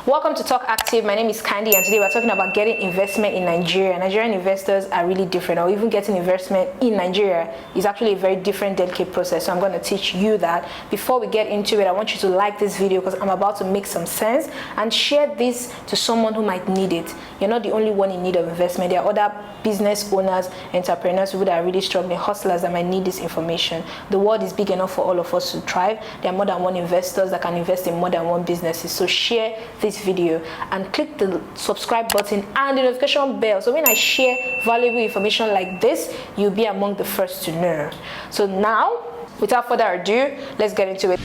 Welcome to Talk Active. My name is Candy, and today we're talking about getting investment in Nigeria. Nigerian investors are really different, or even getting investment in Nigeria is actually a very different, delicate process. So I'm going to teach you that. Before we get into it, I want you to like this video because I'm about to make some sense and share this to someone who might need it. You're not the only one in need of investment. There are other business owners, entrepreneurs, people that are really struggling, hustlers that might need this information. The world is big enough for all of us to thrive. There are more than one investors that can invest in more than one businesses. So share this video and click the subscribe button and the notification bell, so when I share valuable information like this, you'll be among the first to know. So now, without further ado, let's get into it.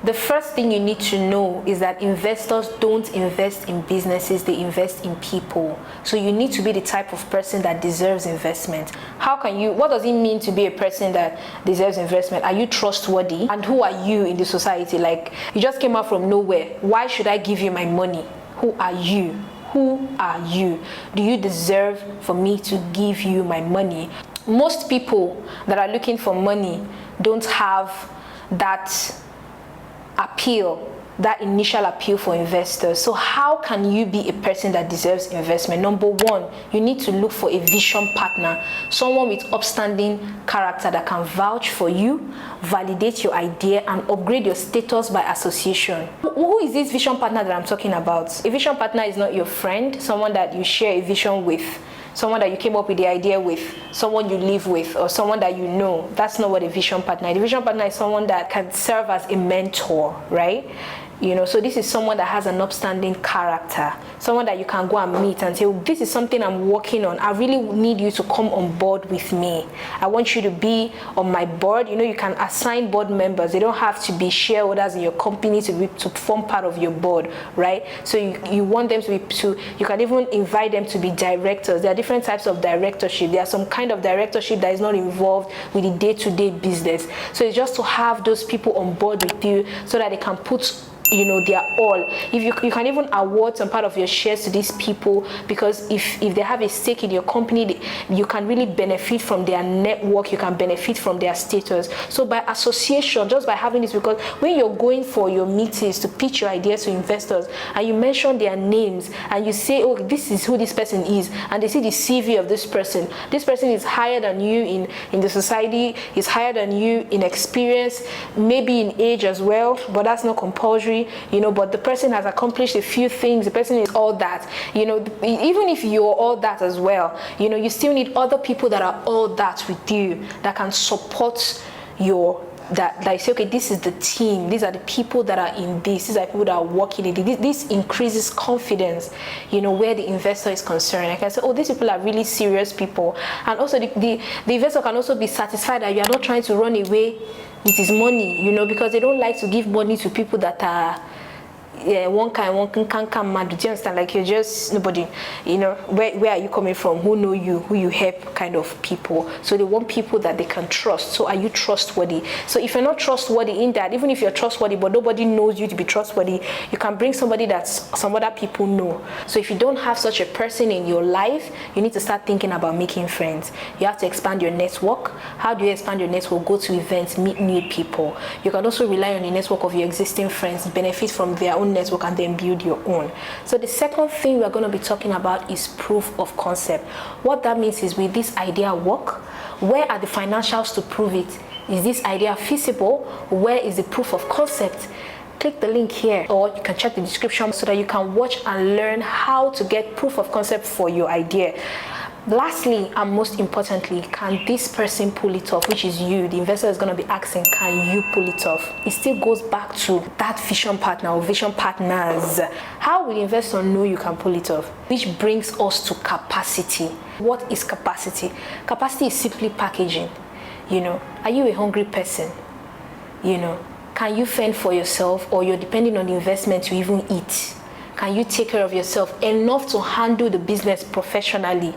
The first thing you need to know is that investors don't invest in businesses, they invest in people. So you need to be the type of person that deserves investment. What does it mean to be a person that deserves investment? Are you trustworthy? And who are you in the society? Like, you just came out from nowhere. Why should I give you my money? Who are you? Who are you? Do you deserve for me to give you my money? Most people that are looking for money don't have that appeal, that initial appeal for investors. So how can you be a person that deserves investment? Number one, you need to look for a vision partner, someone with upstanding character that can vouch for you, validate your idea, and upgrade your status by association. Who is this vision partner that I'm talking about? A vision partner is not your friend, someone that you share a vision with, someone that you came up with the idea with, someone you live with, or someone that you know. That's not what a vision partner is. A vision partner is someone that can serve as a mentor, right? So this is someone that has an upstanding character, someone that you can go and meet and say, oh, this is something I'm working on. I really need you to come on board with me. I want you to be on my board. You can assign board members. They don't have to be shareholders in your company to form part of your board, right? So you want them you can even invite them to be directors. There are different types of directorship. There are some kind of directorship that is not involved with the day-to-day business. So it's just to have those people on board with you so that they can put they are all. If you can even award some part of your shares to these people, because if they have a stake in your company, you can really benefit from their network, you can benefit from their status. So by association, just by having this, because when you're going for your meetings to pitch your ideas to investors and you mention their names and you say, oh, this is who this person is, and they see the CV of this person is higher than you in the society, is higher than you in experience, maybe in age as well, but that's not compulsory. But the person has accomplished a few things, the person is all that, even if you're all that as well, you still need other people that are all that with you, that can support that say, okay, this is the team, these are the people that are in this, these are people that are working in it. This increases confidence, where the investor is concerned. I can say, oh, these people are really serious people. And also the investor can also be satisfied that you are not trying to run away with his money, because they don't like to give money to people that are one can come mad. Do you understand? Like, you're just nobody, where are you coming from? Who know you? Who you help? Kind of people. So they want people that they can trust. So are you trustworthy? So if you're not trustworthy in that, even if you're trustworthy but nobody knows you to be trustworthy, you can bring somebody that some other people know. So if you don't have such a person in your life, you need to start thinking about making friends. You have to expand your network. How do you expand your network? Go to events, meet new people. You can also rely on the network of your existing friends, benefit from their own network, and then build your own. So the second thing we're going to be talking about is proof of concept. What that means is, will this idea work? Where are the financials to prove it? Is this idea feasible? Where is the proof of concept? Click the link here, or you can check the description so that you can watch and learn how to get proof of concept for your idea. Lastly, and most importantly, can this person pull it off? Which is you. The investor is going to be asking, can you pull it off? It still goes back to that vision partner or vision partners. How will the investor know you can pull it off? Which brings us to capacity. What is capacity? Capacity is simply packaging. Are you a hungry person? Can you fend for yourself, or you're depending on the investment to even eat? Can you take care of yourself enough to handle the business professionally?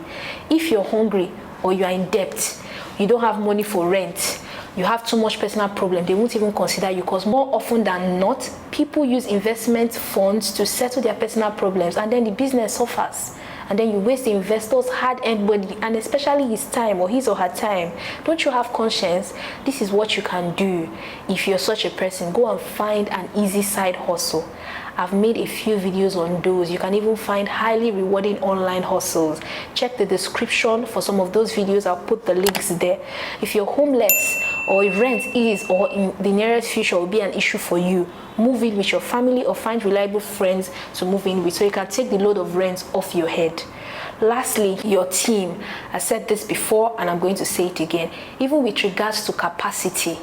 If you're hungry or you are in debt, you don't have money for rent, you have too much personal problem, they won't even consider you, because more often than not, people use investment funds to settle their personal problems, and then the business suffers. and then you waste the investor's hard-earned money and especially his time or his or her time. Don't you have conscience? This is what you can do. If you're such a person, go and find an easy side hustle. I've made a few videos on those. You can even find highly rewarding online hustles. Check the description for some of those videos. I'll put the links there. If you're homeless or if rent is or in the nearest future will be an issue for you, move in with your family or find reliable friends to move in with so you can take the load of rent off your head. Lastly, your team. I said this before and I'm going to say it again. Even with regards to capacity,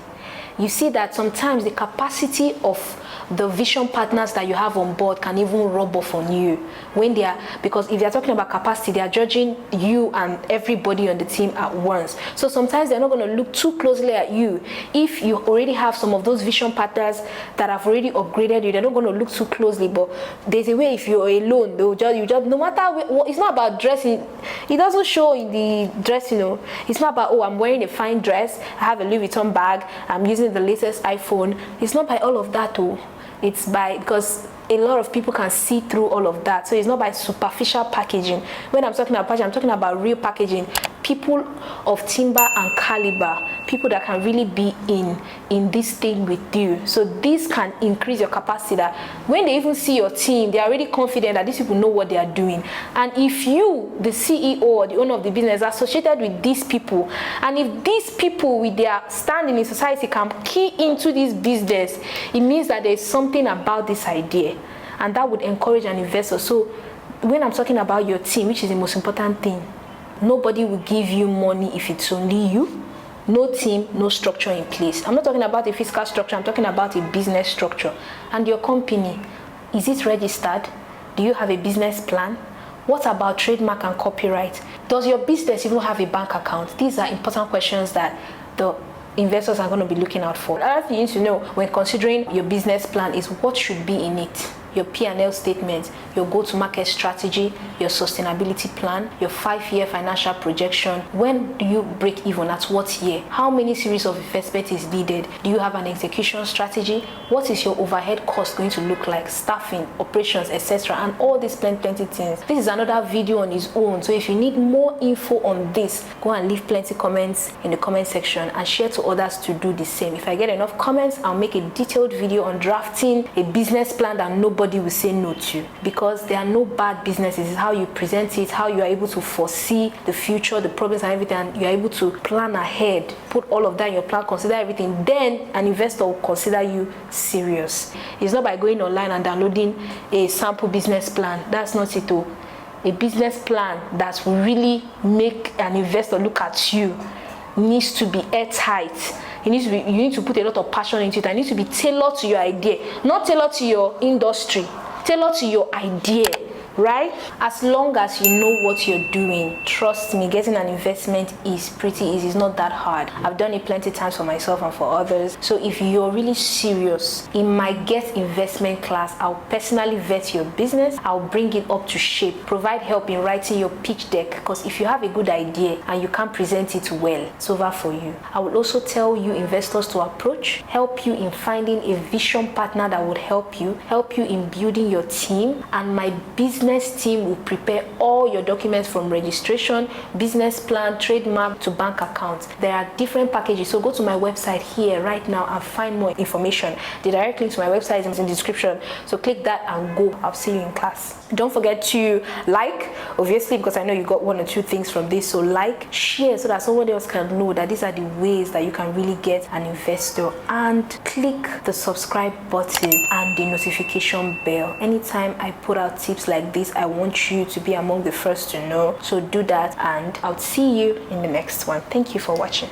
you see that sometimes the capacity of the vision partners that you have on board can even rub off on you when they are, because if they're talking about capacity, they are judging you and everybody on the team at once. So sometimes they're not going to look too closely at you. If you already have some of those vision partners that have already upgraded you, they're not going to look too closely. But there's a way, if you're alone, they'll judge you. No matter what, it's not about dressing. It doesn't show in the dress, you know. It's not about, oh, I'm wearing a fine dress, I have a Louis Vuitton bag, I'm using the latest iPhone. It's not by all of that, though. It's by, because a lot of people can see through all of that. So it's not by superficial packaging. When I'm talking about packaging, I'm talking about real packaging. People of timber and caliber, people that can really be in this thing with you. So this can increase your capacity that when they even see your team, they are already confident that these people know what they are doing. And if you, the CEO or the owner of the business, are associated with these people, and if these people with their standing in society can key into this business, it means that there is something about this idea, and that would encourage an investor. So when I'm talking about your team, which is the most important thing, nobody will give you money if it's only you. No team, no structure in place. I'm not talking about a fiscal structure, I'm talking about a business structure. And your company, is it registered? Do you have a business plan? What about trademark and copyright? Does your business even have a bank account? These are important questions that the investors are going to be looking out for. Another thing you need to know when considering your business plan is what should be in it. Your P&L statement, your go-to-market strategy, your sustainability plan, your 5-year financial projection. When do you break even? At what year? How many series of investment is needed? Do you have an execution strategy? What is your overhead cost going to look like? Staffing, operations, etc. And all these plenty things. This is another video on its own. So if you need more info on this, go and leave plenty comments in the comment section and share to others to do the same. If I get enough comments, I'll make a detailed video on drafting a business plan that nobody will say no to, because there are no bad businesses. It's how you present it, how you are able to foresee the future, the problems and everything, and you're able to plan ahead, put all of that in your plan, consider everything. Then an investor will consider you serious. It's not by going online and downloading a sample business plan. That's not it all. A business plan that will really make an investor look at you needs to be airtight. You need to put a lot of passion into it. It needs to be tailored to your idea, not tailored to your industry, tailored to your idea, right? As long as you know what you're doing, trust me, getting an investment is pretty easy. It's not that hard. I've done it plenty times for myself and for others. So if you're really serious, in my Get Investment class, I'll personally vet your business. I'll bring it up to shape, provide help in writing your pitch deck, because if you have a good idea and you can't present it well, it's over for you. I will also tell you investors to approach, help you in finding a vision partner that would help you in building your team, and my business team will prepare all your documents from registration, business plan, trademark to bank accounts. There are different packages, so go to my website here right now and find more information. The direct link to my website is in the description, so click that and go. I'll see you in class. Don't forget to like, obviously, because I know you got 1 or 2 things from this. So like, share, so that somebody else can know that these are the ways that you can really get an investor, and click the subscribe button and the notification bell. Anytime I put out tips like this, I want you to be among the first to know. So do that, and I'll see you in the next one. Thank you for watching.